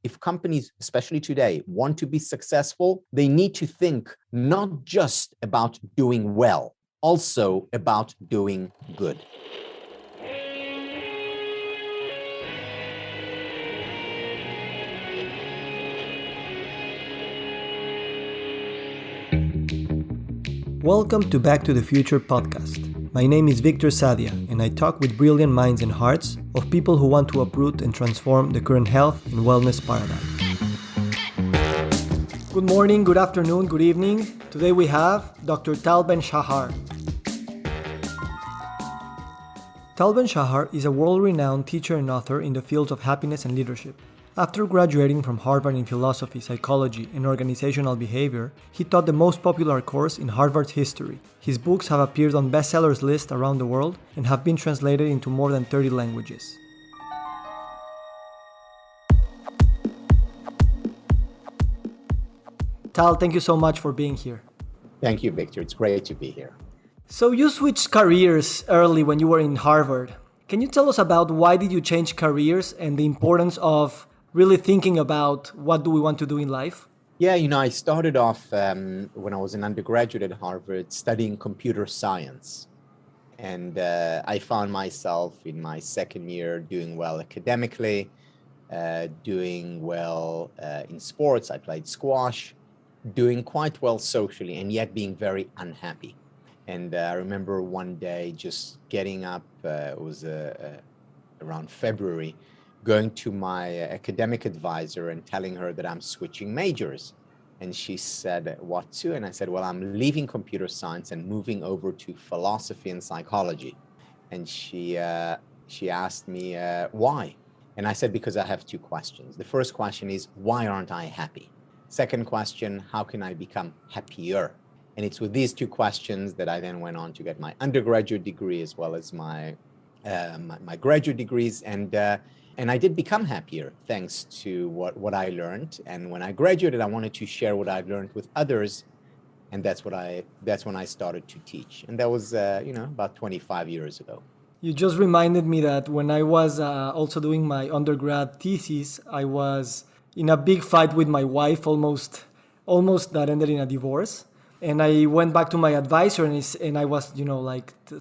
if companies, especially today, want to be successful, they need to think not just about doing well, also about doing good. Welcome to Back to the Future podcast. My name is Victor Sadia, and I talk with brilliant minds and hearts of people who want to uproot and transform the current health and wellness paradigm. Good morning, good afternoon, good evening. Today we have Dr. Tal Ben Shahar. Tal Ben Shahar is a world-renowned teacher and author in the fields of happiness and leadership. After graduating from Harvard in philosophy, psychology, and organizational behavior, he taught the most popular course in Harvard's history. His books have appeared on bestsellers lists around the world and have been translated into more than 30 languages. Tal, thank you so much for being here. Thank you, Victor. It's great to be here. So you switched careers early when you were in Harvard. Can you tell us about why did you change careers and the importance of really thinking about what do we want to do in life? Yeah, I started off when I was an undergraduate at Harvard studying computer science. And I found myself in my second year doing well academically, doing well in sports. I played squash, doing quite well socially, and yet being very unhappy. And I remember one day just getting up, it was around February, going to my academic advisor and telling her that I'm switching majors. And she said, what to? And I said, well, I'm leaving computer science and moving over to philosophy and psychology. And she asked me, why? And I said, because I have two questions. The first question is, why aren't I happy? Second question, how can I become happier? And it's with these two questions that I then went on to get my undergraduate degree as well as my graduate degrees. And I did become happier thanks to what I learned. And when I graduated, I wanted to share what I'd learned with others. And that's when I started to teach. And that was, about 25 years ago. You just reminded me that when I was also doing my undergrad thesis, I was in a big fight with my wife, almost that ended in a divorce. And I went back to my advisor and I was,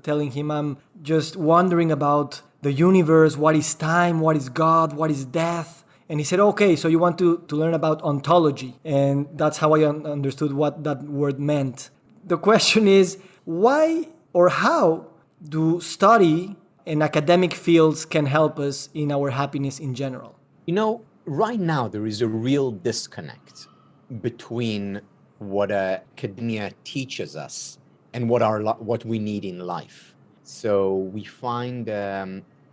telling him I'm just wondering about the universe, what is time, what is God, what is death. And he said, okay, so you want to learn about ontology. And that's how I understood what that word meant. The question is, why or how do study and academic fields can help us in our happiness in general? Right now there is a real disconnect between what academia teaches us and what we need in life. So we find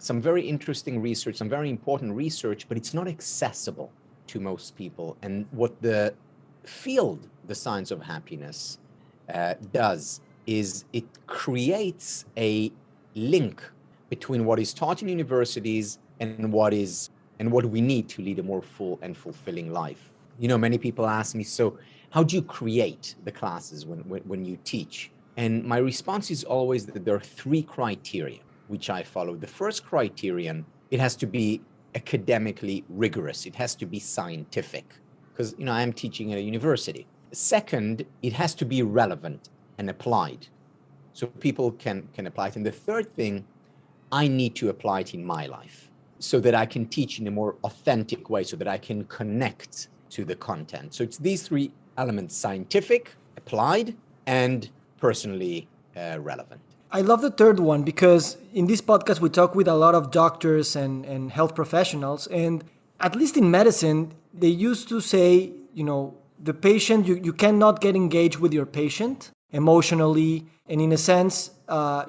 some very interesting research, some very important research, but it's not accessible to most people. And what the field, the science of happiness, does is it creates a link between what is taught in universities and what we need to lead a more full and fulfilling life. Many people ask me, so how do you create the classes when you teach? And my response is always that there are three criteria which I follow. The first criterion, it has to be academically rigorous. It has to be scientific because, I am teaching at a university. Second, it has to be relevant and applied so people can apply it. And the third thing, I need to apply it in my life so that I can teach in a more authentic way, so that I can connect to the content. So it's these three elements: scientific, applied, and personally relevant. I love the third one because in this podcast we talk with a lot of doctors and health professionals, and at least in medicine they used to say, the patient, you cannot get engaged with your patient emotionally, and in a sense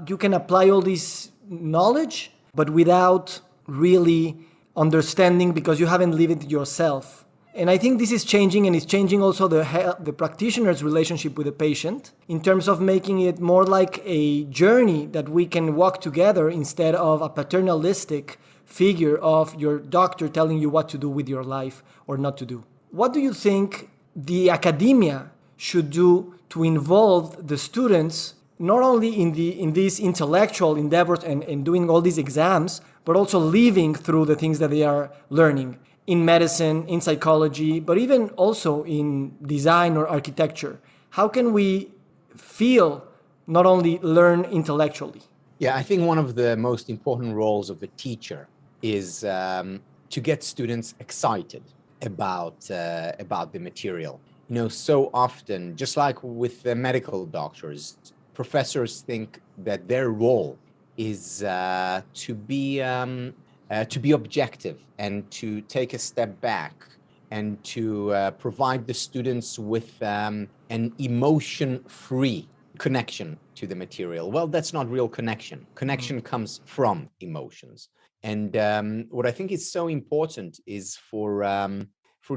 you can apply all this knowledge but without really understanding because you haven't lived it yourself. And I think this is changing, and it's changing also the practitioner's relationship with the patient in terms of making it more like a journey that we can walk together instead of a paternalistic figure of your doctor telling you what to do with your life or not to do. What do you think the academia should do to involve the students not only in these intellectual endeavors and doing all these exams, but also living through the things that they are learning? in medicine, in psychology, but even also in design or architecture? How can we feel, not only learn intellectually? Yeah, I think one of the most important roles of the teacher is to get students excited about the material. So often, just like with the medical doctors, professors think that their role is to be objective and to take a step back and to provide the students with an emotion-free connection to the material. Well, that's not real connection. Connection comes from emotions. And what I think is so important is for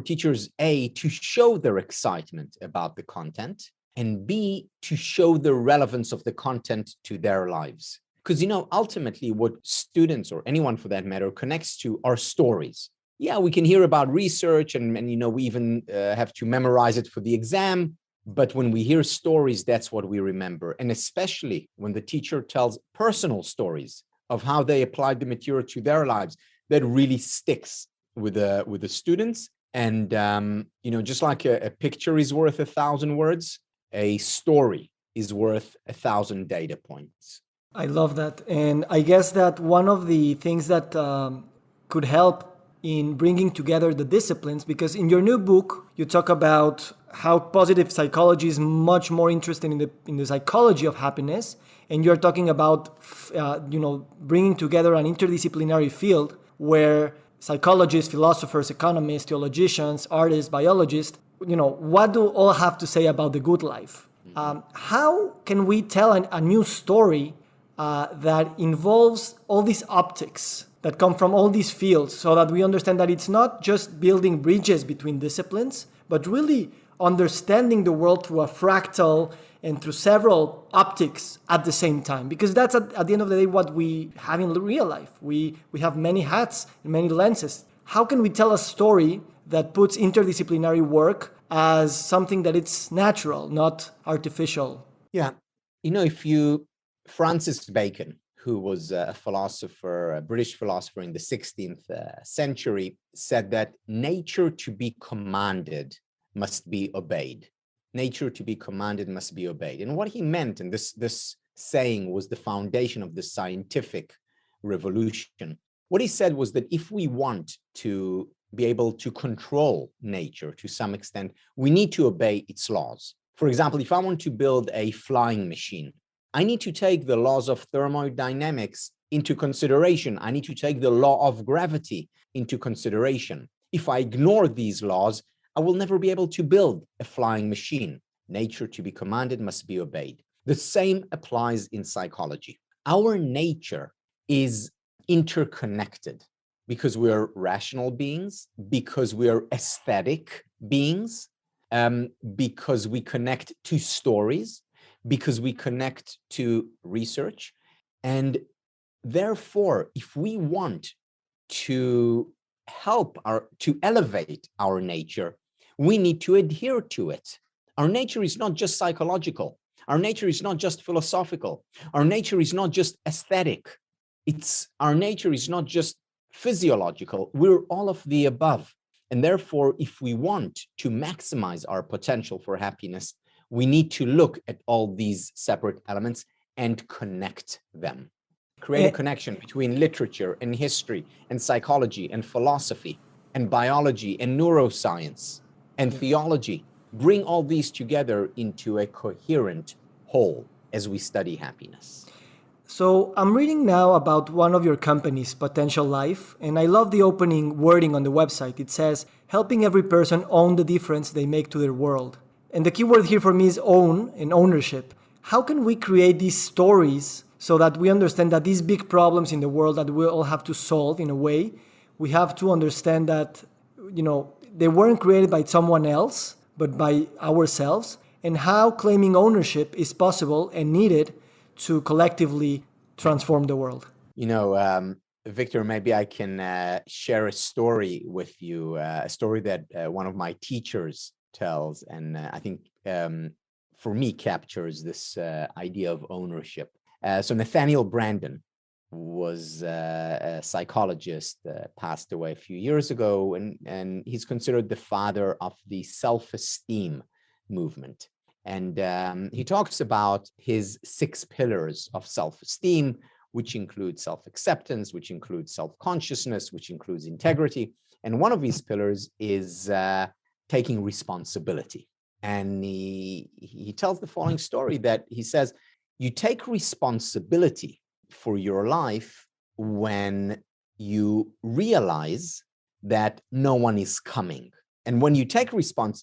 teachers, A, to show their excitement about the content, and B, to show the relevance of the content to their lives. Because, ultimately what students, or anyone for that matter, connects to are stories. Yeah, we can hear about research and we even have to memorize it for the exam. But when we hear stories, that's what we remember. And especially when the teacher tells personal stories of how they applied the material to their lives, that really sticks with the students. And, just like a picture is worth 1,000 words, a story is worth 1,000 data points. I love that. And I guess that one of the things that could help in bringing together the disciplines, because in your new book, you talk about how positive psychology is much more interested in the psychology of happiness. And you're talking about, bringing together an interdisciplinary field where psychologists, philosophers, economists, theologians, artists, biologists, what do all have to say about the good life? How can we tell a new story that involves all these optics that come from all these fields, so that we understand that it's not just building bridges between disciplines, but really understanding the world through a fractal and through several optics at the same time? Because that's at the end of the day what we have in real life. We have many hats and many lenses. How can we tell a story that puts interdisciplinary work as something that it's natural, not artificial? Yeah. Francis Bacon, who was a philosopher, a British philosopher in the 16th century, said that nature to be commanded must be obeyed. Nature to be commanded must be obeyed. And what he meant, and this saying was the foundation of the scientific revolution. What he said was that if we want to be able to control nature to some extent, we need to obey its laws. For example, if I want to build a flying machine, I need to take the laws of thermodynamics into consideration. I need to take the law of gravity into consideration. If I ignore these laws, I will never be able to build a flying machine. Nature to be commanded must be obeyed. The same applies in psychology. Our nature is interconnected because we are rational beings, because we are aesthetic beings, because we connect to stories, because we connect to research. And therefore, if we want to to elevate our nature, we need to adhere to it. Our nature is not just psychological. Our nature is not just philosophical. Our nature is not just aesthetic. Our nature is not just physiological. We're all of the above. And therefore, if we want to maximize our potential for happiness, we need to look at all these separate elements and connect them. Create a connection between literature and history and psychology and philosophy and biology and neuroscience and theology. Bring all these together into a coherent whole as we study happiness. So I'm reading now about one of your companies, Potential Life, and I love the opening wording on the website. It says, helping every person own the difference they make to their world. And the key word here for me is own and ownership. How can we create these stories so that we understand that these big problems in the world that we all have to solve in a way, we have to understand that, they weren't created by someone else, but by ourselves, and how claiming ownership is possible and needed to collectively transform the world? Victor, maybe I can share a story with you, a story that one of my teachers tells, and I think for me captures this idea of ownership. So Nathaniel Brandon was a psychologist, passed away a few years ago, and he's considered the father of the self-esteem movement. And he talks about his 6 pillars of self-esteem, which include self-acceptance, which includes self-consciousness, which includes integrity. And one of these pillars is taking responsibility. And he tells the following story, that he says, you take responsibility for your life when you realize that no one is coming. And when you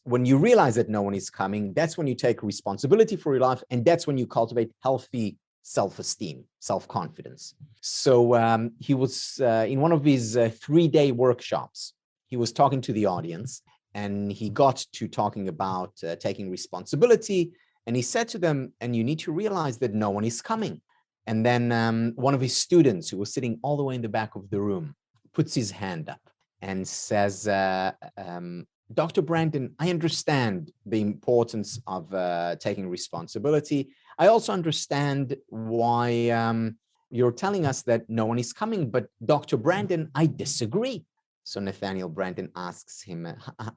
when you realize that no one is coming, that's when you take responsibility for your life, and that's when you cultivate healthy self-esteem, self-confidence. So he was in one of these 3-day workshops. He was talking to the audience, and he got to talking about taking responsibility. And he said to them, and you need to realize that no one is coming. And then one of his students, who was sitting all the way in the back of the room, puts his hand up and says, Dr. Brandon, I understand the importance of taking responsibility. I also understand why you're telling us that no one is coming, but Dr. Brandon, I disagree. So Nathaniel Brandon asks him,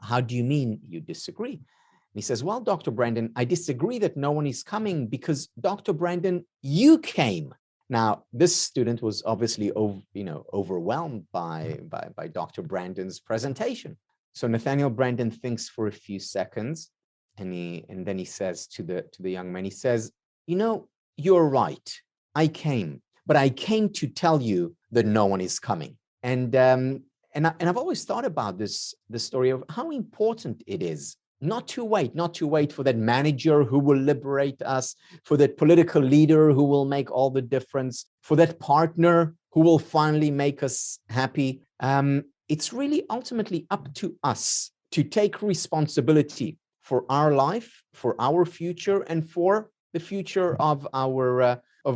how do you mean you disagree? And he says, well, Dr. Brandon, I disagree that no one is coming because, Dr. Brandon, you came. Now, this student was obviously overwhelmed by Dr. Brandon's presentation. So Nathaniel Brandon thinks for a few seconds, and then he says to the young man, he says, you're right. I came, but I came to tell you that no one is coming. And I've always thought about the story of how important it is not to wait for that manager who will liberate us, for that political leader who will make all the difference, for that partner who will finally make us happy. It's really ultimately up to us to take responsibility for our life, for our future, and for the future of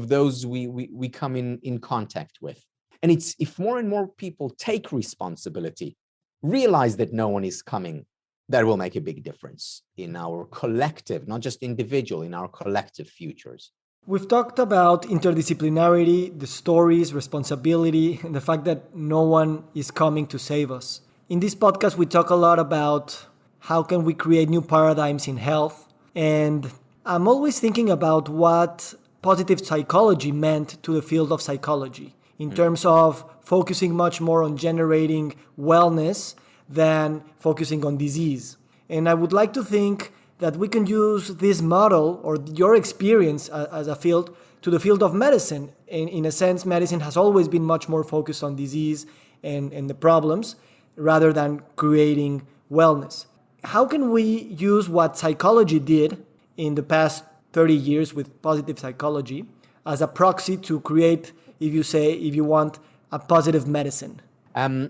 those we come in contact with. And it's if more and more people take responsibility, realize that no one is coming, that will make a big difference in our collective, not just individual, in our collective futures. We've talked about interdisciplinarity, the stories, responsibility, and the fact that no one is coming to save us. In this podcast, we talk a lot about how can we create new paradigms in health. And I'm always thinking about what positive psychology meant to the field of psychology in terms of focusing much more on generating wellness than focusing on disease. And I would like to think that we can use this model or your experience as a field to the field of medicine. In a sense, medicine has always been much more focused on disease and the problems rather than creating wellness. How can we use what psychology did in the past 30 years with positive psychology as a proxy to create, if you want, a positive medicine?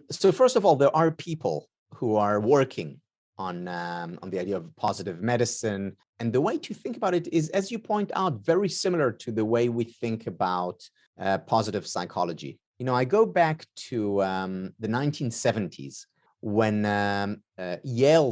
So first of all, there are people who are working on the idea of positive medicine. And the way to think about it is, as you point out, very similar to the way we think about positive psychology. I go back to the 1970s when Yale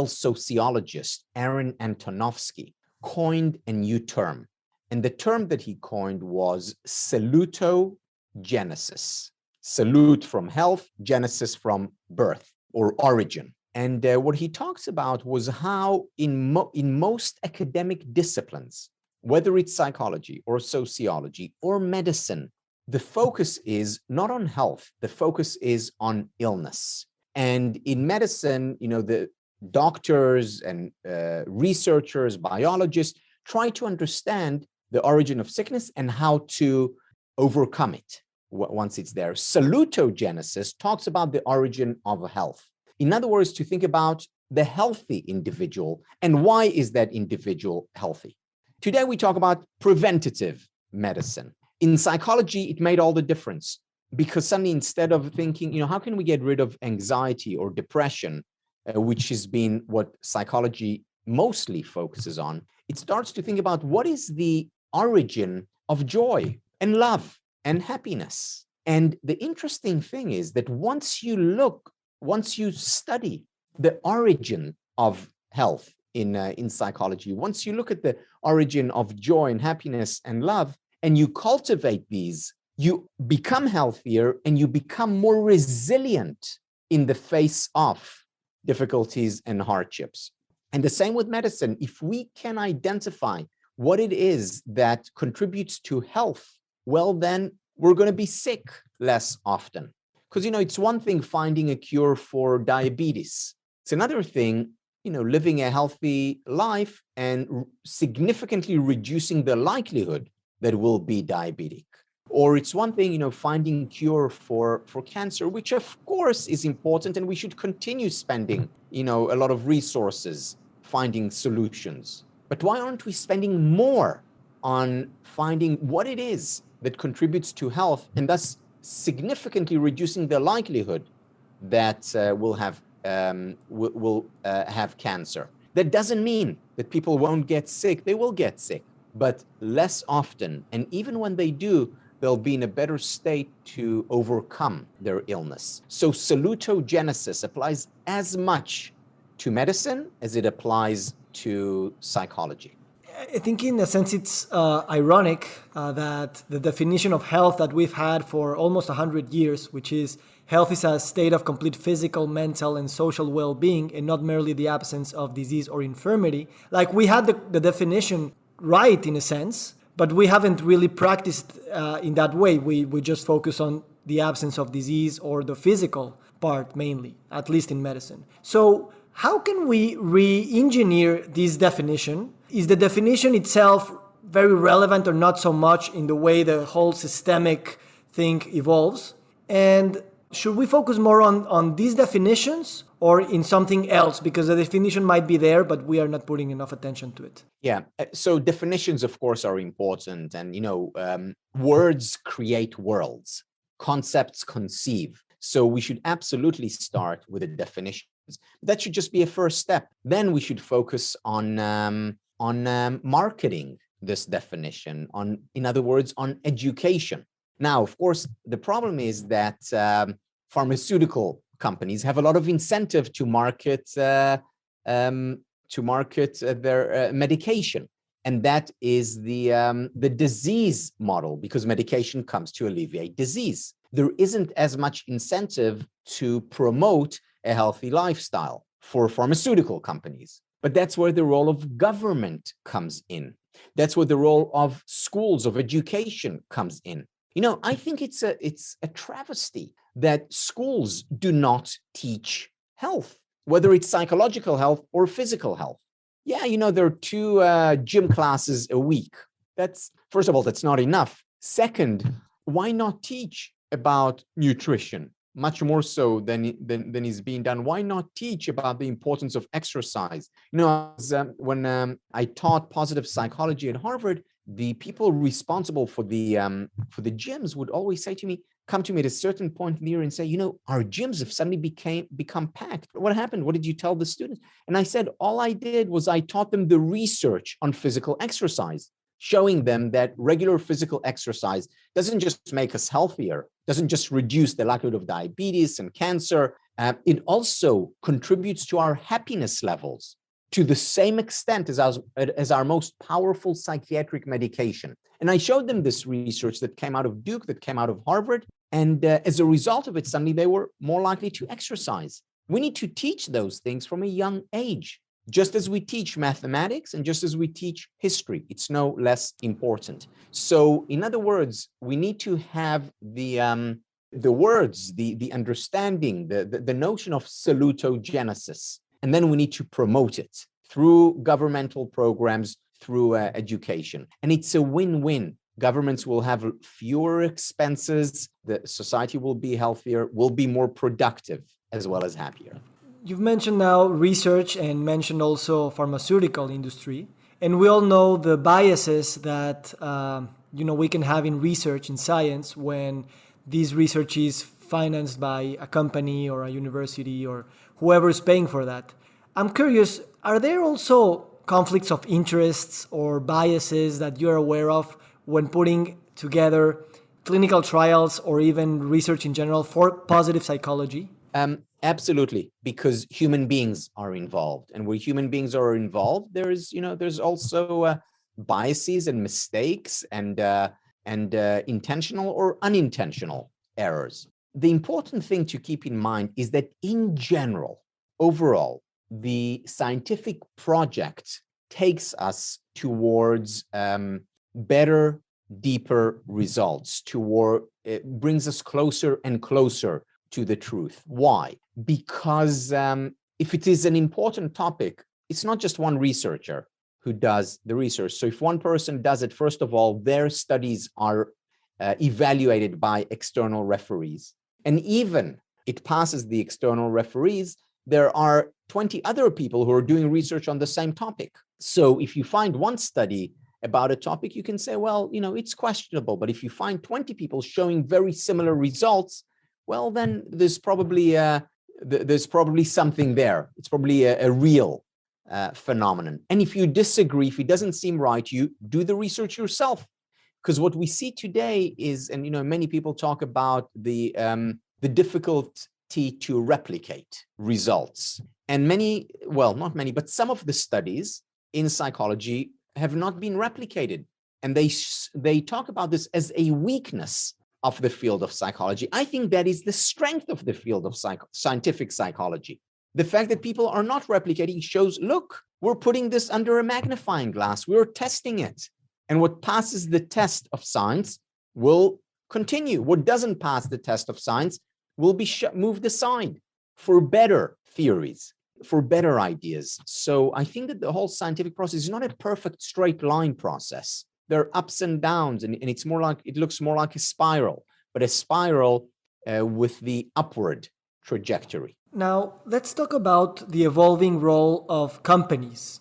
sociologist Aaron Antonovsky coined a new term. And the term that he coined was salutogenesis. Salute from health, genesis from birth or origin. And what he talks about was how in most academic disciplines, whether it's psychology or sociology or medicine, the focus is not on health, the focus is on illness. And in medicine, the doctors and researchers, biologists try to understand the origin of sickness and how to overcome it once it's there. Salutogenesis talks about the origin of health. In other words, to think about the healthy individual and why is that individual healthy. Today, we talk about preventative medicine. In psychology, it made all the difference because suddenly, instead of thinking, how can we get rid of anxiety or depression, which has been what psychology mostly focuses on, it starts to think about what is the origin of joy and love and happiness. And the interesting thing is that once you study the origin of health in psychology, once you look at the origin of joy and happiness and love, and you cultivate these you become healthier and you become more resilient in the face of difficulties and hardships. And the same with medicine. If we can identify what it is that contributes to health, well, then we're going to be sick less often. Because, it's one thing finding a cure for diabetes. It's another thing, living a healthy life and significantly reducing the likelihood that we'll be diabetic. Or it's one thing, finding cure for cancer, which of course is important, and we should continue spending, a lot of resources finding solutions. But why aren't we spending more on finding what it is that contributes to health and thus significantly reducing the likelihood that we'll have cancer? That doesn't mean that people won't get sick. They will get sick, but less often. And even when they do, they'll be in a better state to overcome their illness. So salutogenesis applies as much to medicine as it applies to psychology. I think in a sense it's ironic that the definition of health that we've had for almost 100 years, which is health is a state of complete physical, mental, and social well-being, and not merely the absence of disease or infirmity. Like we had the definition right in a sense, but we haven't really practiced in that way. We just focus on the absence of disease or the physical part mainly, at least in medicine. So how can we re-engineer this definition? Is the definition itself very relevant or not so much in the way the whole systemic thing evolves? And should we focus more on these definitions or in something else? Because the definition might be there, but we are not putting enough attention to it. Yeah. So definitions, of course, are important. And, words create worlds, concepts conceive. So we should absolutely start with a definition. That should just be a first step. Then we should focus on marketing this definition, in other words, on education. Now, of course, the problem is that pharmaceutical companies have a lot of incentive to market their medication, and that is the disease model, because medication comes to alleviate disease. There isn't as much incentive to promote a healthy lifestyle for pharmaceutical companies. But that's where the role of government comes in. That's where the role of schools, of education comes in. I think it's a travesty that schools do not teach health, whether it's psychological health or physical health. Yeah, there are 2 gym classes a week. First of all, that's not enough. Second, why not teach about nutrition? Much more so than is being done. Why not teach about the importance of exercise? When I taught positive psychology at Harvard, the people responsible for the gyms would always say to me, come to me at a certain point in the year and say, our gyms have suddenly become packed. What happened? What did you tell the students? And I said, all I did was I taught them the research on physical exercise, showing them that regular physical exercise doesn't just make us healthier, doesn't just reduce the likelihood of diabetes and cancer. It also contributes to our happiness levels to the same extent as our most powerful psychiatric medication. And I showed them this research that came out of Duke, that came out of Harvard. And as a result of it, suddenly they were more likely to exercise. We need to teach those things from a young age. Just as we teach mathematics and just as we teach history, it's no less important. So, in other words, we need to have the words, the understanding, the notion of salutogenesis, and then we need to promote it through governmental programs, through education, and it's a win-win. Governments will have fewer expenses, the society will be healthier, will be more productive, as well as happier. You've mentioned now research and mentioned also pharmaceutical industry, and we all know the biases that we can have in research in science when this research is financed by a company or a university or whoever is paying for that. I'm curious, are there also conflicts of interests or biases that you're aware of when putting together clinical trials or even research in general for positive psychology? Absolutely, because human beings are involved, and where human beings are involved, there's also biases and mistakes, and and intentional or unintentional errors. The important thing to keep in mind is that in general, overall, the scientific project takes us towards better, deeper results, it brings us closer and closer to the truth. Why? Because if it is an important topic, it's not just one researcher who does the research. So if one person does it, first of all, their studies are evaluated by external referees. And even it passes the external referees, there are 20 other people who are doing research on the same topic. So if you find one study about a topic, you can say, well, it's questionable. But if you find 20 people showing very similar results, well, then there's probably something there. It's probably a real phenomenon. And if you disagree, if it doesn't seem right, you do the research yourself. Because what we see today is, and many people talk about the difficulty to replicate results. And not many, but some of the studies in psychology have not been replicated. And they talk about this as a weakness of the field of psychology. I think that is the strength of the field of scientific psychology. The fact that people are not replicating shows, look, we're putting this under a magnifying glass. We're testing it. And what passes the test of science will continue. What doesn't pass the test of science will be moved aside for better theories, for better ideas. So I think that the whole scientific process is not a perfect straight line process. There are ups and downs, and it looks more like a spiral, but a spiral with the upward trajectory. Now, let's talk about the evolving role of companies.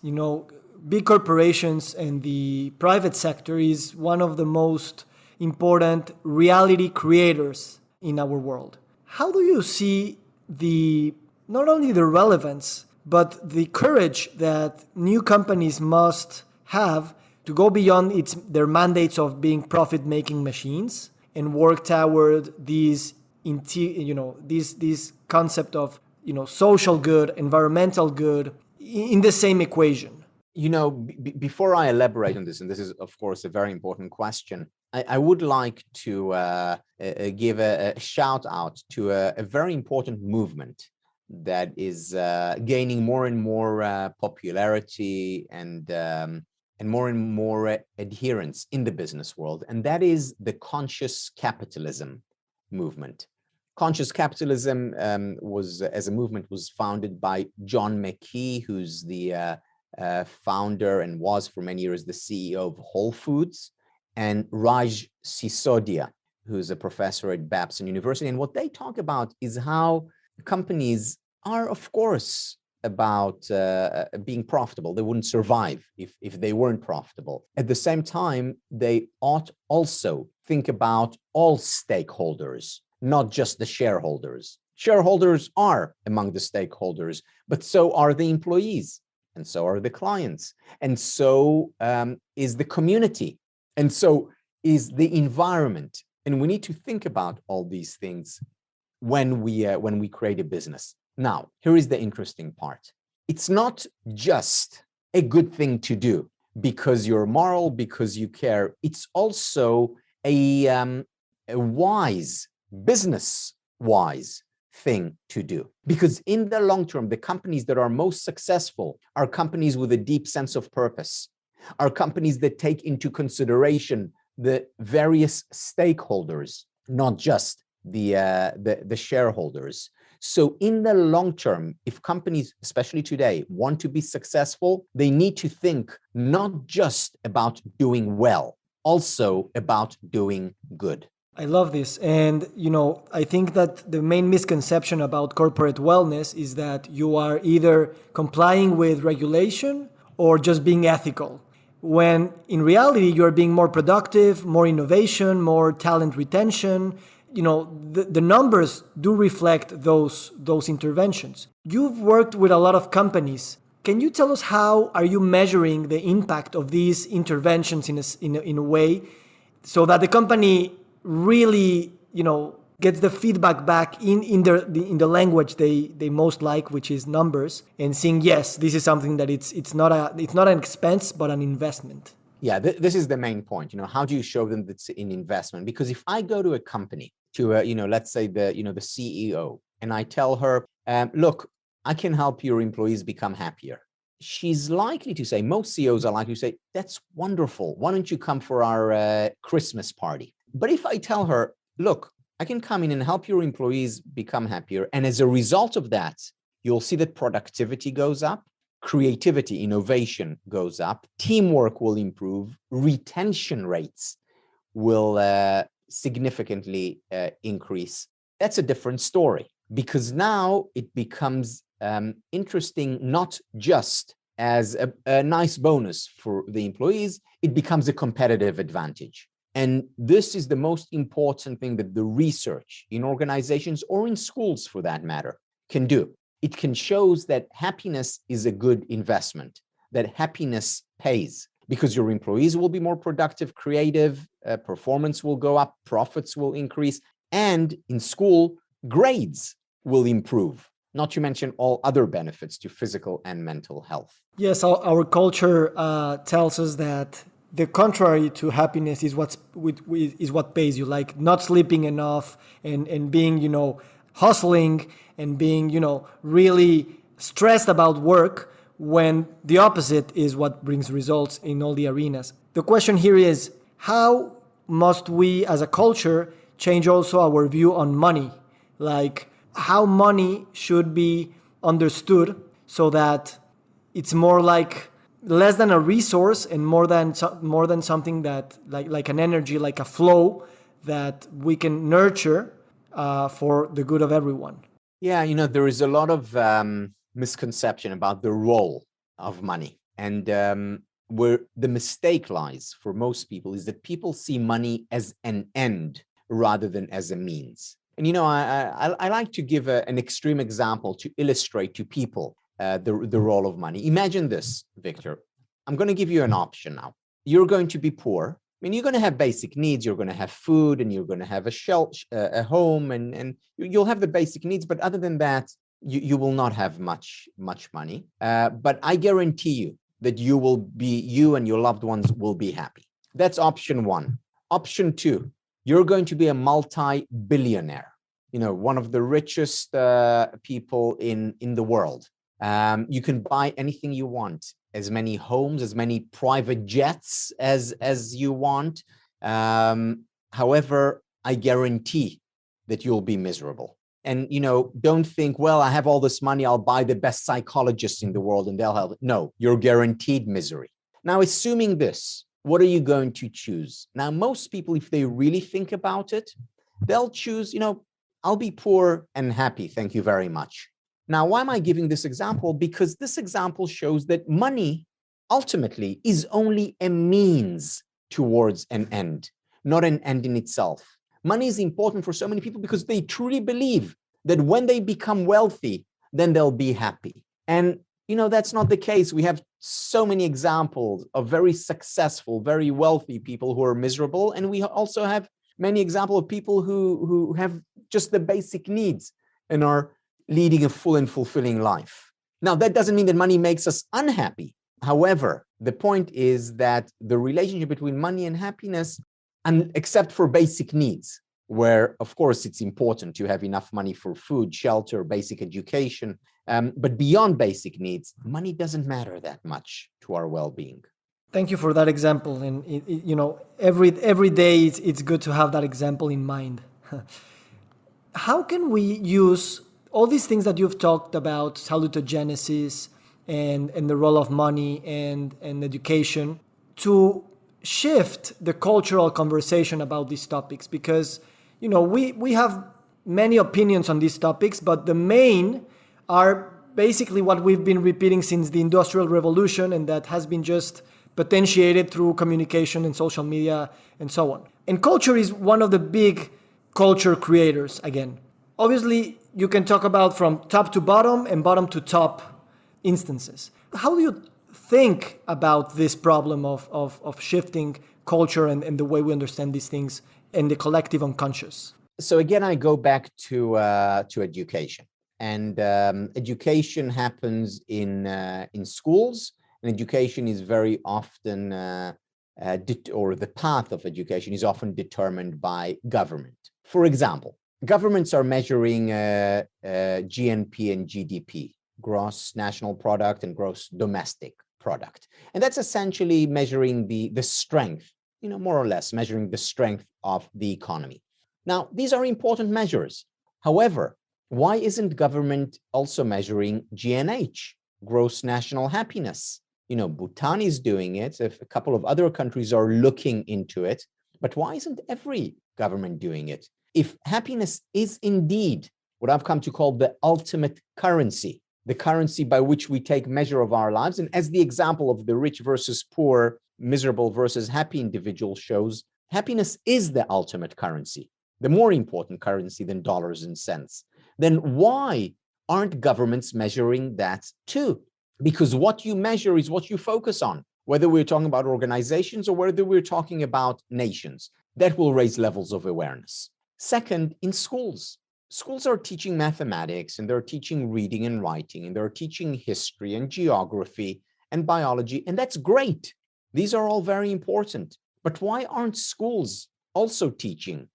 Big corporations and the private sector is one of the most important reality creators in our world. How do you see not only the relevance, but the courage that new companies must have to go beyond their mandates of being profit-making machines and work toward this concept of social good, environmental good in the same equation? Before I elaborate on this, and this is, of course, a very important question, I would like to give a shout out to a very important movement that is gaining more and more popularity and more adherence in the business world, and that is the conscious capitalism movement. Conscious capitalism as a movement was founded by John McKee, who's the founder and was for many years the CEO of Whole Foods, and Raj Sisodia, who's a professor at Babson University. And what they talk about is how companies are, of course, about being profitable. They wouldn't survive if they weren't profitable. At the same time, they ought also think about all stakeholders, not just the shareholders. Shareholders are among the stakeholders, but so are the employees, and so are the clients, and so is the community, and so is the environment. And we need to think about all these things when we create a business. Now, here is the interesting part. It's not just a good thing to do because you're moral, because you care. It's also a wise, business-wise thing to do. Because in the long term, the companies that are most successful are companies with a deep sense of purpose, are companies that take into consideration the various stakeholders, not just the shareholders. So in the long term, if companies, especially today, want to be successful, they need to think not just about doing well, also about doing good. I love this. And, I think that the main misconception about corporate wellness is that you are either complying with regulation or just being ethical, when in reality, you're being more productive, more innovation, more talent retention. The numbers do reflect those interventions. You've worked with a lot of companies. Can you tell us how are you measuring the impact of these interventions in a way so that the company really, gets the feedback back in the language they most like, which is numbers, and seeing, yes, this is something that it's not an expense but an investment? Yeah, this is the main point. How do you show them that's an investment? Because if I go to a company, to let's say the CEO, and I tell her, look, I can help your employees become happier. She's likely to say, most CEOs are likely to say, that's wonderful. Why don't you come for our Christmas party? But if I tell her, look, I can come in and help your employees become happier, and as a result of that, you'll see that productivity goes up, creativity, innovation goes up, teamwork will improve, retention rates will significantly increase. That's a different story, because now it becomes interesting, not just as a nice bonus for the employees, it becomes a competitive advantage. And this is the most important thing that the research in organizations, or in schools for that matter, can do. It can show that happiness is a good investment, that happiness pays, because your employees will be more productive, creative, performance will go up, profits will increase, and in school, grades will improve, not to mention all other benefits to physical and mental health. Yes, our culture tells us that the contrary to happiness is what pays you, like not sleeping enough and being, hustling and being, really stressed about work, when the opposite is what brings results in all the arenas. The question here is, how must we as a culture change also our view on money? Like how money should be understood so that it's more like less than a resource and more than something that like an energy, like a flow that we can nurture for the good of everyone. Yeah, there is a lot of misconception about the role of money, and where the mistake lies for most people is that people see money as an end rather than as a means. And I like to give an extreme example to illustrate to people the role of money. Imagine this, Victor. I'm going to give you an option now. You're going to be poor. I mean, you're going to have basic needs. You're going to have food, and you're going to have a home, and you'll have the basic needs. But other than that, you will not have much money. But I guarantee you that you and your loved ones will be happy. That's option one. Option two, you're going to be a multi-billionaire. One of the richest people in the world. You can buy anything you want, as many homes, as many private jets as you want. However, I guarantee that you'll be miserable. And, don't think, well, I have all this money, I'll buy the best psychologists in the world and they'll help. No, you're guaranteed misery. Now, assuming this, what are you going to choose? Now, most people, if they really think about it, they'll choose, I'll be poor and happy. Thank you very much. Now, why am I giving this example? Because this example shows that money ultimately is only a means towards an end, not an end in itself. Money is important for so many people because they truly believe that when they become wealthy, then they'll be happy. And, that's not the case. We have so many examples of very successful, very wealthy people who are miserable. And we also have many examples of people who have just the basic needs and are leading a full and fulfilling life. Now, that doesn't mean that money makes us unhappy. However, the point is that the relationship between money and happiness, and except for basic needs, where, of course, it's important to have enough money for food, shelter, basic education, but beyond basic needs, money doesn't matter that much to our well-being. Thank you for that example. And, every day it's good to have that example in mind. How can we use all these things that you've talked about, salutogenesis and the role of money and education, to shift the cultural conversation about these topics? Because, we have many opinions on these topics, but the main are basically what we've been repeating since the Industrial Revolution, and that has been just potentiated through communication and social media and so on. And culture is one of the big culture creators again. Obviously, you can talk about from top to bottom and bottom to top instances. How do you think about this problem of shifting culture and the way we understand these things in the collective unconscious? So again, I go back to education. And education happens in schools, and education is very often or the path of education is often determined by government. For example, governments are measuring GNP and GDP, gross national product and gross domestic product. And that's essentially measuring the strength, more or less measuring the strength of the economy. Now, these are important measures. However, why isn't government also measuring GNH, gross national happiness? Bhutan is doing it. A couple of other countries are looking into it. But why isn't every government doing it? If happiness is indeed what I've come to call the ultimate currency, the currency by which we take measure of our lives, and as the example of the rich versus poor, miserable versus happy individual shows, happiness is the ultimate currency, the more important currency than dollars and cents. Then why aren't governments measuring that too? Because what you measure is what you focus on, whether we're talking about organizations or whether we're talking about nations. That will raise levels of awareness. Second, in schools are teaching mathematics, and they're teaching reading and writing, and they're teaching history and geography and biology, and that's great. These are all very important. But why aren't schools also teaching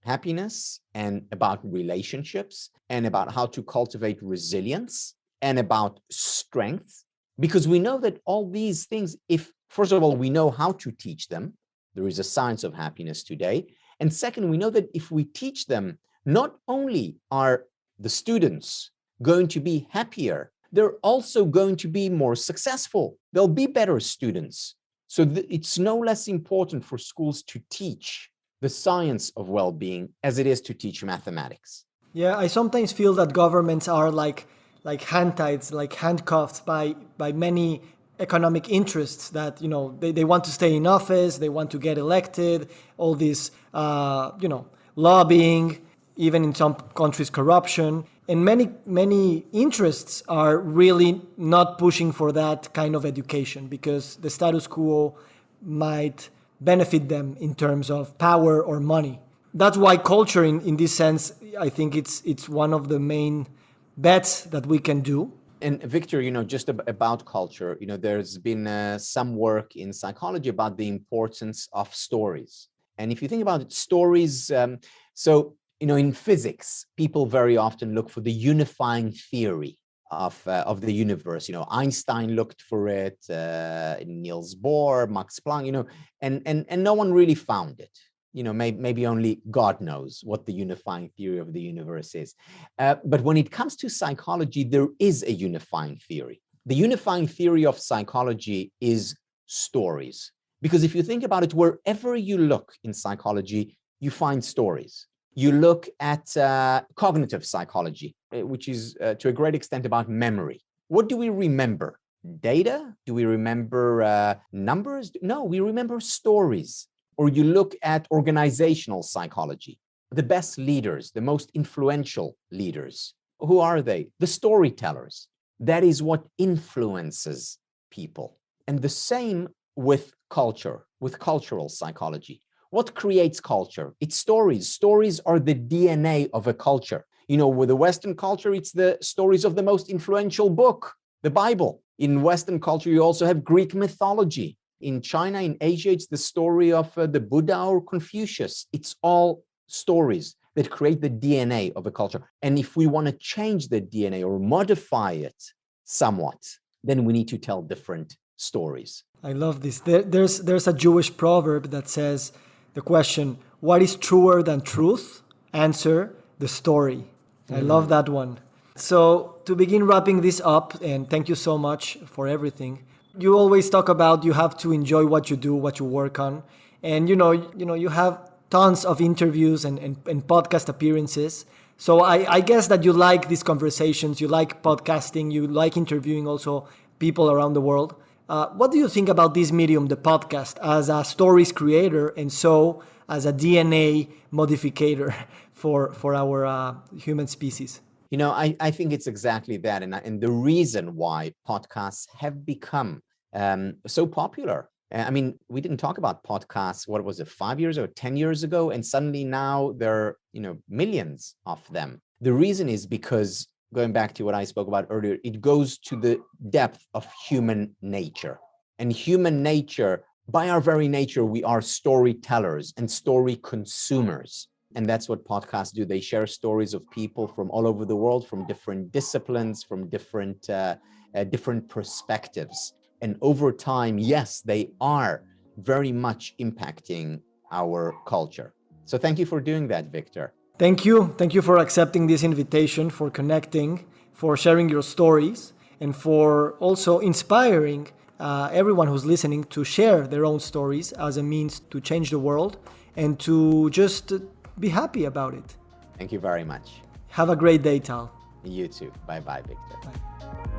happiness and about relationships and about how to cultivate resilience and about strength? Because we know that all these things, if, first of all, we know how to teach them, there is a science of happiness today. And second, we know that if we teach them, not only are the students going to be happier, they're also going to be more successful. They'll be better students. So it's no less important for schools to teach the science of well-being as it is to teach mathematics. Yeah, I sometimes feel that governments are like hand-tied, like handcuffed by many economic interests that, they want to stay in office, they want to get elected, all this, lobbying, even in some countries, corruption. And many interests are really not pushing for that kind of education because the status quo might benefit them in terms of power or money. That's why culture, in this sense, I think it's one of the main bets that we can do. And Victor, just about culture, there's been some work in psychology about the importance of stories. And if you think about it, stories, in physics, people very often look for the unifying theory of the universe. Einstein looked for it, Niels Bohr, Max Planck, and no one really found it. Maybe only God knows what the unifying theory of the universe is. But when it comes to psychology, there is a unifying theory. The unifying theory of psychology is stories. Because if you think about it, wherever you look in psychology, you find stories. You look at cognitive psychology, which is to a great extent about memory. What do we remember? Data? Do we remember numbers? No, we remember stories. Or you look at organizational psychology. The best leaders, the most influential leaders, who are they? The storytellers. That is what influences people. And the same with culture, with cultural psychology. What creates culture? It's stories. Stories are the DNA of a culture. With the Western culture, it's the stories of the most influential book, the Bible. In Western culture, you also have Greek mythology. In China, in Asia, it's the story of the Buddha or Confucius. It's all stories that create the DNA of a culture. And if we want to change the DNA or modify it somewhat, then we need to tell different stories. I love this. There's a Jewish proverb that says the question, what is truer than truth? Answer, the story. I love that one. So to begin wrapping this up, and thank you so much for everything. You always talk about you have to enjoy what you do, what you work on. And you have tons of interviews and podcast appearances. So I guess that you like these conversations, you like podcasting, you like interviewing also people around the world. What do you think about this medium, the podcast, as a stories creator and so as a DNA modificator for our human species? I think it's exactly that. And the reason why podcasts have become so popular. We didn't talk about podcasts, what was it, 5 years or 10 years ago? And suddenly now there are, millions of them. The reason is because, going back to what I spoke about earlier, it goes to the depth of human nature. And human nature by our very nature, we are storytellers and story consumers. And that's what podcasts do. They share stories of people from all over the world, from different disciplines, from different perspectives. And over time, yes, they are very much impacting our culture. So thank you for doing that, Victor. Thank you. Thank you for accepting this invitation, for connecting, for sharing your stories, and for also inspiring everyone who's listening to share their own stories as a means to change the world and to just be happy about it. Thank you very much. Have a great day, Tal. You too. Bye-bye, Victor. Bye.